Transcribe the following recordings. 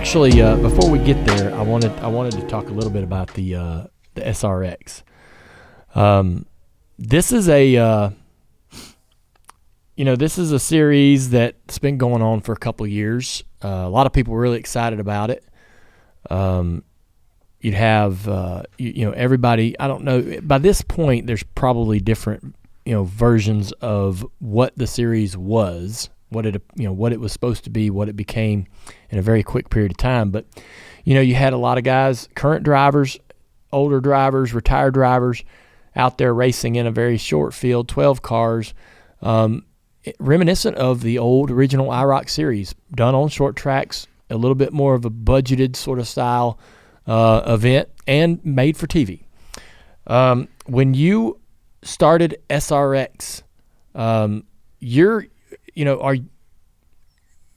Actually, before we get there, I wanted to talk a little bit about the SRX. This is this is a series that's been going on for a couple of years. A lot of people were really excited about it. You'd have everybody. I don't know. By this point, there's probably different versions of what the series was, what it was supposed to be, what it became in a very quick period of time. But you had a lot of guys, current drivers, older drivers, retired drivers, out there racing in a very short field, 12 cars, reminiscent of the old original IROC series, done on short tracks, a little bit more of a budgeted sort of style event, and made for TV. When you started SRX,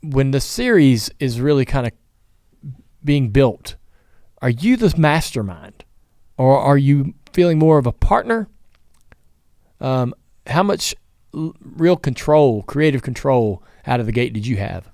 when the series is really kind of being built, are you the mastermind, or are you feeling more of a partner? How much real control, creative control out of the gate did you have?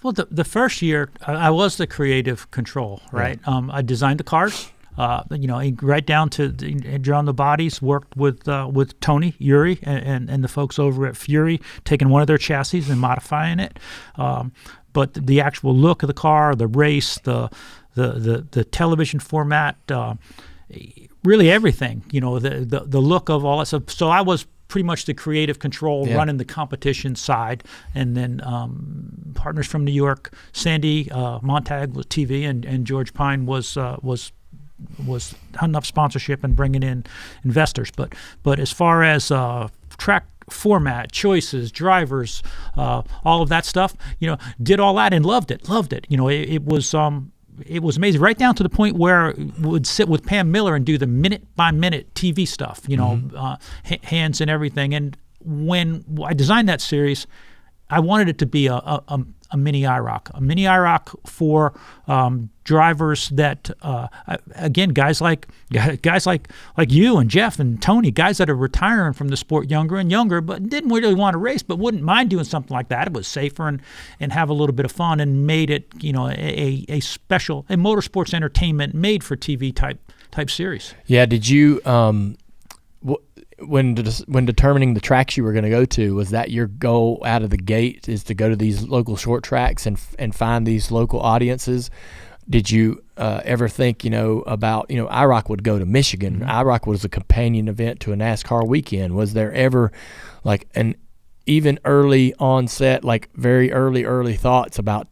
Well, the first year I was the creative control, right? Yeah. I designed the cars, right down to drawn the bodies. Worked with Tony, Yuri, and the folks over at Fury, taking one of their chassis and modifying it. But the actual look of the car, the race, the television format, really everything. The look of all that stuff. So I was pretty much the creative control, running the competition side, and then partners from New York, Sandy Montag was TV, and George Pine was hunting up sponsorship and bringing in investors. But as far as track format, choices, drivers, all of that stuff, did all that and loved it. It was amazing, right down to the point where would sit with Pam Miller and do the minute-by-minute TV stuff, hands and everything. And when I designed that series, I wanted it to be a mini IROC for drivers that, again, guys like you and Jeff and Tony, guys that are retiring from the sport younger and younger, but didn't really want to race, but wouldn't mind doing something like that. It was safer and have a little bit of fun, and made it, a special, a motorsports entertainment made for TV type series. Yeah. Did you when determining the tracks you were going to go to, was that your goal out of the gate, is to go to these local short tracks and find these local audiences? Did you ever think, about, IROC would go to Michigan. Mm-hmm. IROC was a companion event to a NASCAR weekend. Was there ever like an even early onset, like very early thoughts about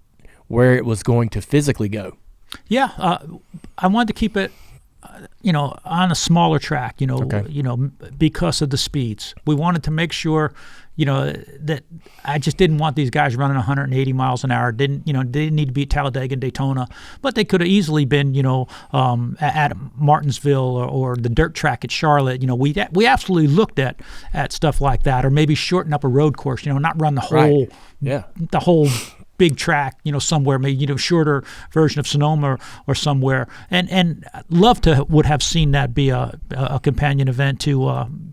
where it was going to physically go? Yeah. I wanted to keep it, on a smaller track, Okay. Because of the speeds. We wanted to make sure, that I just didn't want these guys running 180 miles an hour. They didn't need to be at Talladega and Daytona, but they could have easily been, at Martinsville or the dirt track at Charlotte. We absolutely looked at stuff like that, or maybe shorten up a road course, not run the whole, the whole big track, somewhere, maybe, shorter version of Sonoma or somewhere, and would have seen that be a companion event to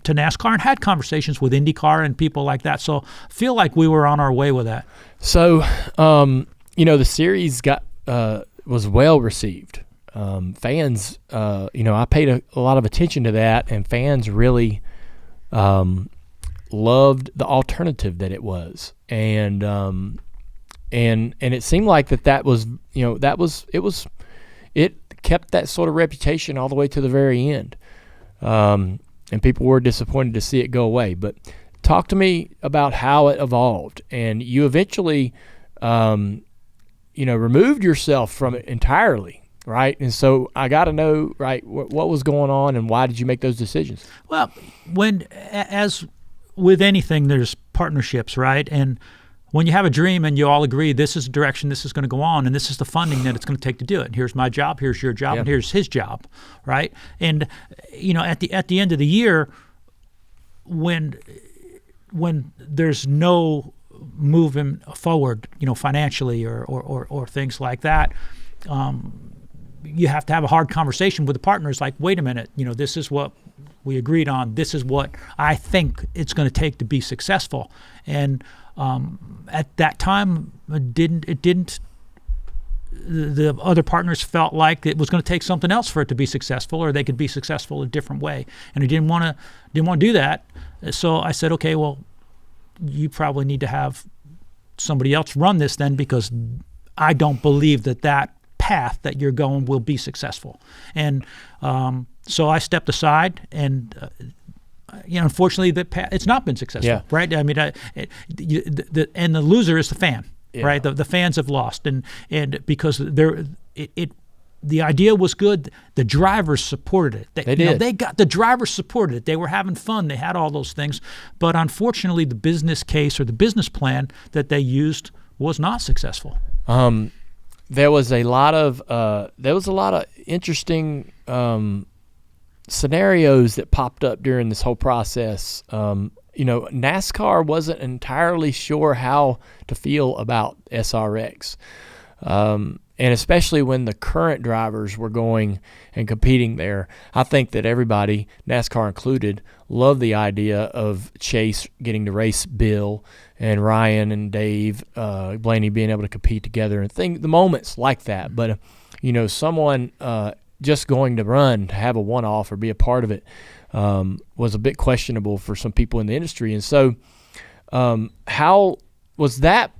NASCAR, and had conversations with IndyCar and people like that. So feel like we were on our way with that. So, the series was well received. Fans, I paid a lot of attention to that, and fans really loved the alternative that it was, and it seemed like that was it kept that sort of reputation all the way to the very end. And people were disappointed to see it go away. But talk to me about how it evolved. And you eventually, removed yourself from it entirely, right? And so I got to know, right, what was going on, and why did you make those decisions? Well, as with anything, there's partnerships, right? And when you have a dream and you all agree this is the direction this is going to go on, and this is the funding that it's going to take to do it, and here's my job, here's your job, and here's his job, right? And at the end of the year, when there's no movement forward, financially or things like that, you have to have a hard conversation with the partners. Like, wait a minute, this is what we agreed on. This is what I think it's going to take to be successful, and at that time, it didn't the other partners felt like it was going to take something else for it to be successful, or they could be successful a different way, and I didn't want to do that. So I said, okay, well, you probably need to have somebody else run this then, because I don't believe that path that you're going will be successful. And so I stepped aside, and unfortunately, it's not been successful, right? I mean, and the loser is the fan, right? The fans have lost, and because the idea was good. The drivers supported it. They did. The drivers supported it. They were having fun. They had all those things, but unfortunately, the business case or the business plan that they used was not successful. There was a lot of interesting scenarios that popped up during this whole process. NASCAR wasn't entirely sure how to feel about SRX, and especially when the current drivers were going and competing there. I think that everybody, NASCAR included, loved the idea of Chase getting to race Bill and Ryan and Dave Blaney being able to compete together and the moments like that. But someone just going to run to have a one-off or be a part of it was a bit questionable for some people in the industry. And so how was that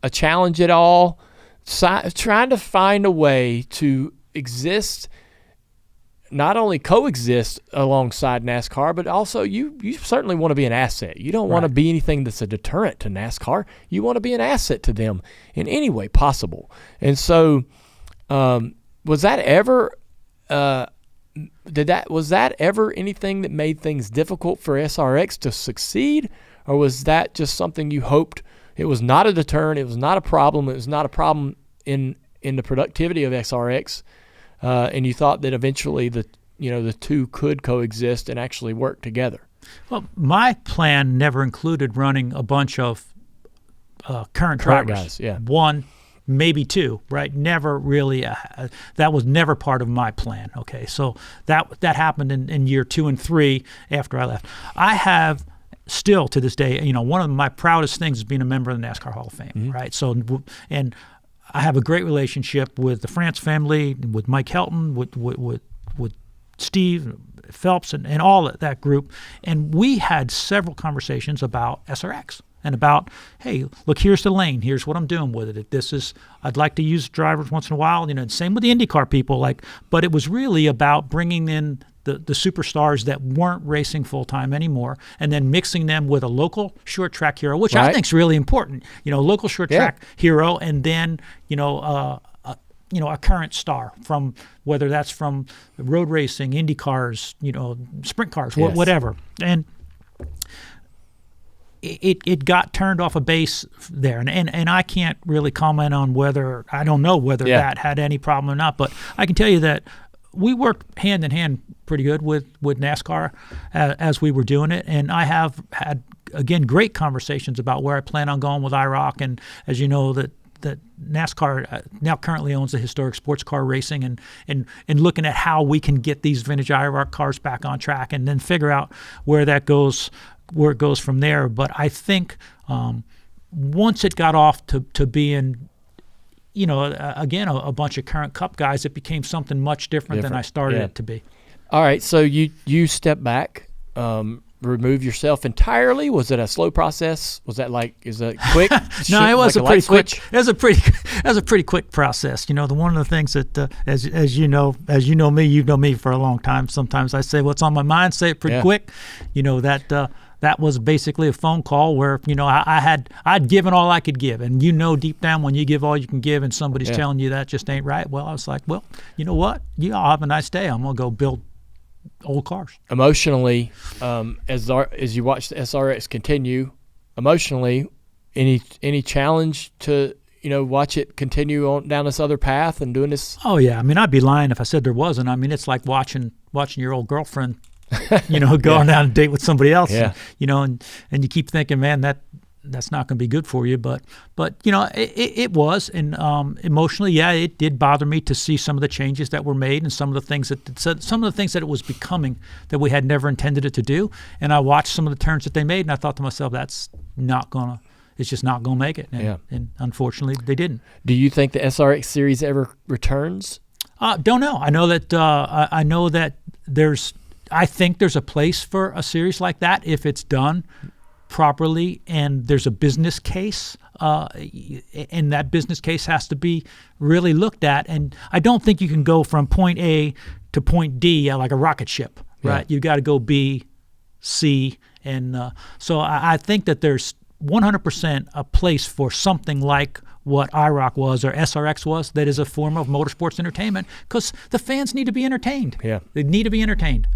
a challenge at all? Trying to find a way to exist, not only coexist alongside NASCAR, but also you certainly want to be an asset. You don't want to be anything that's a deterrent to NASCAR. You want to be an asset to them in any way possible. And so was that ever anything that made things difficult for SRX to succeed, or was that just something you hoped? It was not a deterrent. It was not a problem. It was not a problem in the productivity of SRX, and you thought that eventually the two could coexist and actually work together. Well, my plan never included running a bunch of current drivers. Guys, yeah. One, maybe two, right? Never really. That was never part of my plan. Okay, so that happened in year 2 and 3 after I left. I have. Still to this day, one of my proudest things is being a member of the NASCAR Hall of Fame, right? So, and I have a great relationship with the France family, with Mike Helton, with Steve Phelps, and all that group. And we had several conversations about SRX and about, hey, look, here's the lane. Here's what I'm doing with it. I'd like to use drivers once in a while. Same with the IndyCar people. But it was really about bringing in the superstars that weren't racing full-time anymore, and then mixing them with a local short track hero, which I think is really important. Local short track hero, and then a current star, from whether that's from road racing, Indy cars, sprint cars, whatever. And it got turned off a base there, and I can't really comment on whether that had any problem or not, but I can tell you that we worked hand in hand pretty good with NASCAR as we were doing it, and I have had, again, great conversations about where I plan on going with IROC, and as you know, that NASCAR now currently owns the historic sports car racing, and looking at how we can get these vintage IROC cars back on track, and then figure out where it goes from there. But I think once it got off to being again, a bunch of current Cup guys, it became something much different than I started it to be. All right, so you step back, remove yourself entirely. Was it a slow process? Was that is it quick? No, it was a pretty quick. It was a pretty quick process. One of the things that, as you know me, you've known me for a long time. Sometimes I say what's on my mind, say it pretty quick. That was basically a phone call where I'd given all I could give, and deep down when you give all you can give, and somebody's telling you that just ain't right. Well, I was like, well, you know what? You all have a nice day. I'm gonna go build old cars. Emotionally, as you watch the SRX continue, emotionally, any challenge to watch it continue on down this other path and doing this? Oh yeah, I mean, I'd be lying if I said there wasn't. I mean, it's like watching your old girlfriend. Going down a date with somebody else, and you keep thinking, man, that's not going to be good for you. But it was, and emotionally, it did bother me to see some of the changes that were made, and some of the things that it was becoming that we had never intended it to do. And I watched some of the turns that they made, and I thought to myself, that's not gonna. it's just not going to make it. And unfortunately, they didn't. Do you think the SRX series ever returns? Don't know. I know that I think there's a place for a series like that if it's done properly and there's a business case, and that business case has to be really looked at. And I don't think you can go from point A to point D like a rocket ship, right? You got to go B, C, and so I think that there's 100% a place for something like what IROC was or SRX was, that is a form of motorsports entertainment, because the fans need to be entertained. Yeah. They need to be entertained.